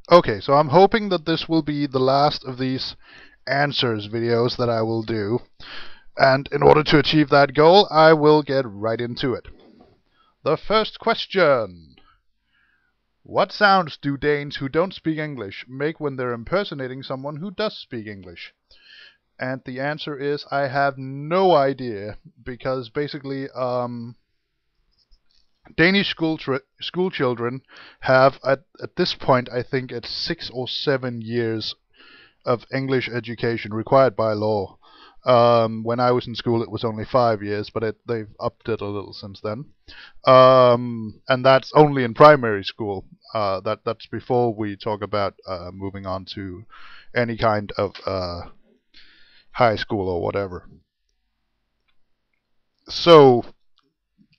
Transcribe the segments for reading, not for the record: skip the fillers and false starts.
Okay, so I'm hoping that this will be the last of these answers videos that I will do. And in order to achieve that goal, I will get right into it. The first question. What sounds do Danes who don't speak English make when they're impersonating someone who does speak English? And the answer is I have no idea, because basically Danish school children have at this point, I think it's 6 or 7 years of English education required by law. When I was in school, it was only 5 years, but they've upped it a little since then. And that's only in primary school. That's before we talk about moving on to any kind of high school or whatever. So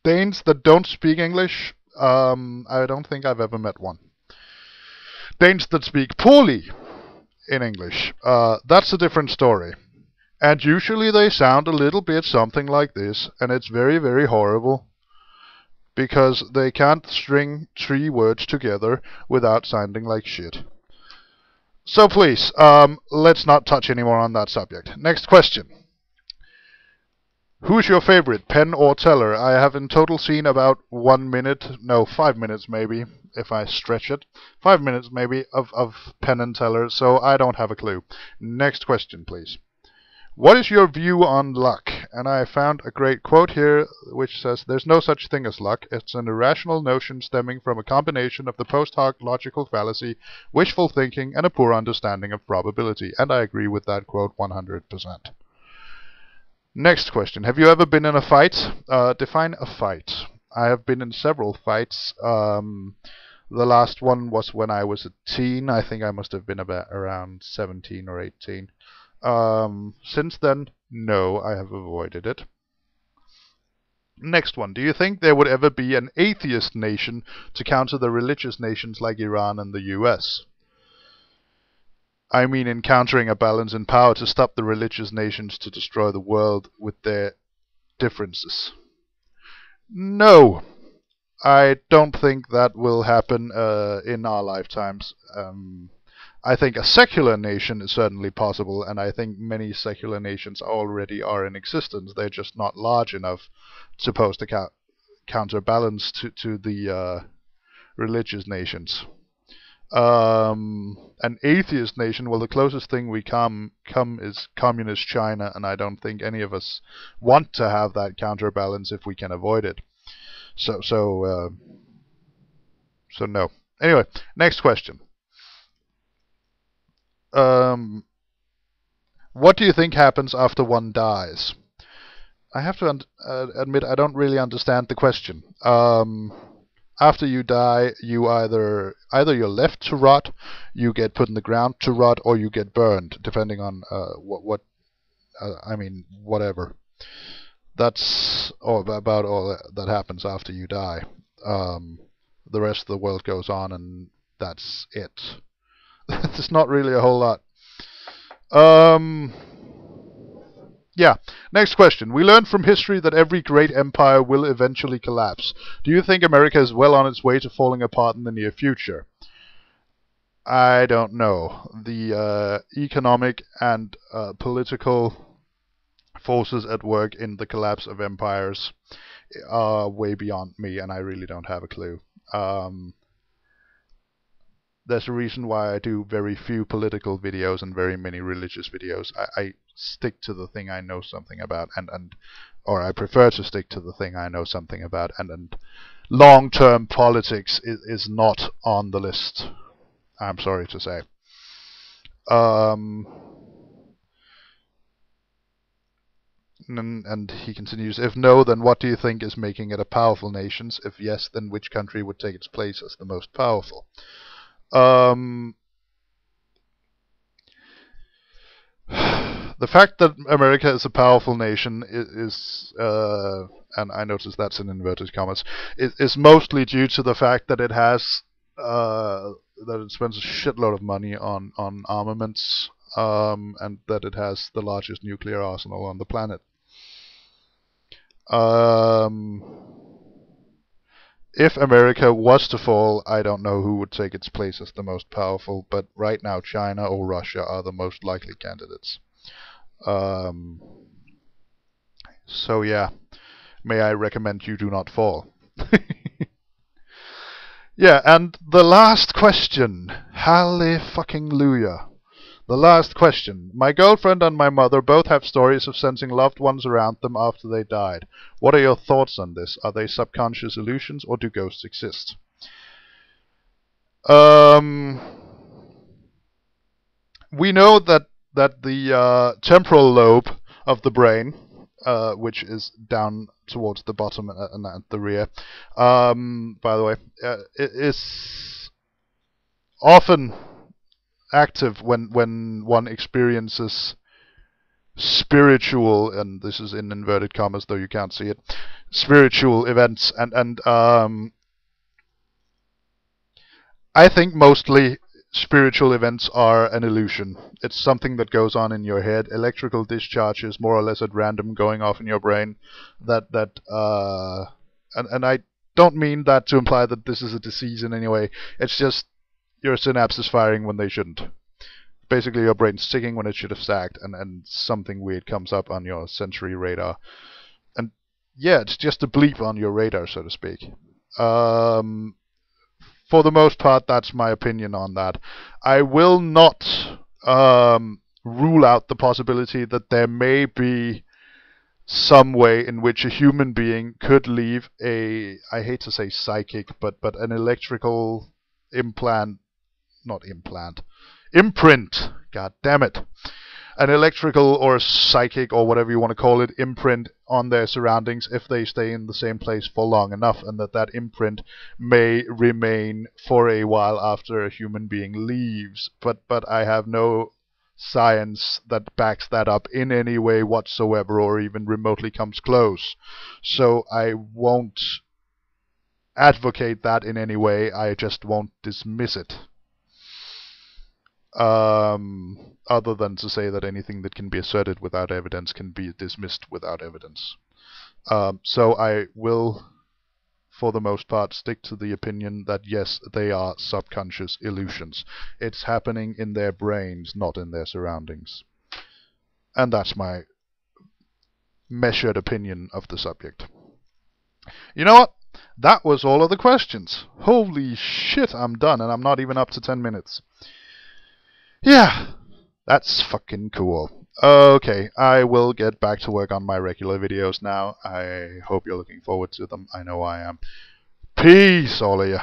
Danes that don't speak English, I don't think I've ever met one. Danes that speak poorly in English, that's a different story. And usually they sound a little bit something like this, and it's very, very horrible because they can't string 3 words together without sounding like shit. So please, let's not touch anymore on that subject. Next question. Who's your favorite, Penn or Teller? I have in total seen about 1 minute, no, 5 minutes maybe, if I stretch it. 5 minutes maybe of Penn and Teller, so I don't have a clue. Next question, please. What is your view on luck? And I found a great quote here which says, there's no such thing as luck. It's an irrational notion stemming from a combination of the post hoc logical fallacy, wishful thinking, and a poor understanding of probability. And I agree with that quote 100%. Next question. Have you ever been in a fight? Define a fight. I have been in several fights. The last one was when I was a teen. I think I must have been about around 17 or 18. Since then, no, I have avoided it. Next one. Do you think there would ever be an atheist nation to counter the religious nations like Iran and the US? I mean encountering a balance in power to stop the religious nations to destroy the world with their differences. No, I don't think that will happen in our lifetimes. I think a secular nation is certainly possible, and I think many secular nations already are in existence. They're just not large enough to pose a counterbalance to the religious nations. An atheist nation, well, the closest thing we come is communist China, and I don't think any of us want to have that counterbalance if we can avoid it. So no. Anyway, next question. What do you think happens after one dies? I have to admit I don't really understand the question. After you die, you either you're left to rot, you get put in the ground to rot, or you get burned, depending on what I mean, whatever. That's about all that happens after you die. The rest of the world goes on, and that's it. There's not really a whole lot. Yeah. Next question. We learned from history that every great empire will eventually collapse. Do you think America is well on its way to falling apart in the near future? I don't know. The economic and political forces at work in the collapse of empires are way beyond me, and I really don't have a clue. There's a reason why I do very few political videos and very many religious videos. I stick to the thing I know something about, or I prefer to stick to the thing I know something about, and long-term politics is not on the list, I'm sorry to say. And he continues, if no, then what do you think is making it a powerful nation? If yes, then which country would take its place as the most powerful? The fact that America is a powerful nation is and I notice that's in inverted commas, is mostly due to the fact that it has that it spends a shitload of money on armaments, and that it has the largest nuclear arsenal on the planet. Um, if America was to fall, I don't know who would take its place as the most powerful, but right now China or Russia are the most likely candidates. Um, so yeah, may I recommend you do not fall. Yeah, and the last question. Hallelujah. The last question. My girlfriend and my mother both have stories of sensing loved ones around them after they died. What are your thoughts on this? Are they subconscious illusions or do ghosts exist? We know that the temporal lobe of the brain, which is down towards the bottom and at the rear, by the way, is often active when one experiences spiritual, and this is in inverted commas though you can't see it, spiritual events, and I think mostly spiritual events are an illusion. It's something that goes on in your head. Electrical discharges more or less at random going off in your brain. And I don't mean that to imply that this is a disease in any way. It's just your synapses firing when they shouldn't. Basically, your brain's ticking when it should have sagged, and something weird comes up on your sensory radar. And yeah, it's just a bleep on your radar, so to speak. For the most part, that's my opinion on that. I will not rule out the possibility that there may be some way in which a human being could leave a, I hate to say psychic, but an electrical implant, not implant, imprint, god damn it, an electrical or psychic or whatever you want to call it imprint on their surroundings if they stay in the same place for long enough, and that imprint may remain for a while after a human being leaves. But I have no science that backs that up in any way whatsoever or even remotely comes close. So I won't advocate that in any way. I just won't dismiss it. Other than to say that anything that can be asserted without evidence can be dismissed without evidence. So I will, for the most part, stick to the opinion that yes, they are subconscious illusions. It's happening in their brains, not in their surroundings. And that's my measured opinion of the subject. You know what? That was all of the questions. Holy shit, I'm done, and I'm not even up to 10 minutes. Yeah, that's fucking cool. Okay, I will get back to work on my regular videos now. I hope you're looking forward to them. I know I am. Peace, all of you.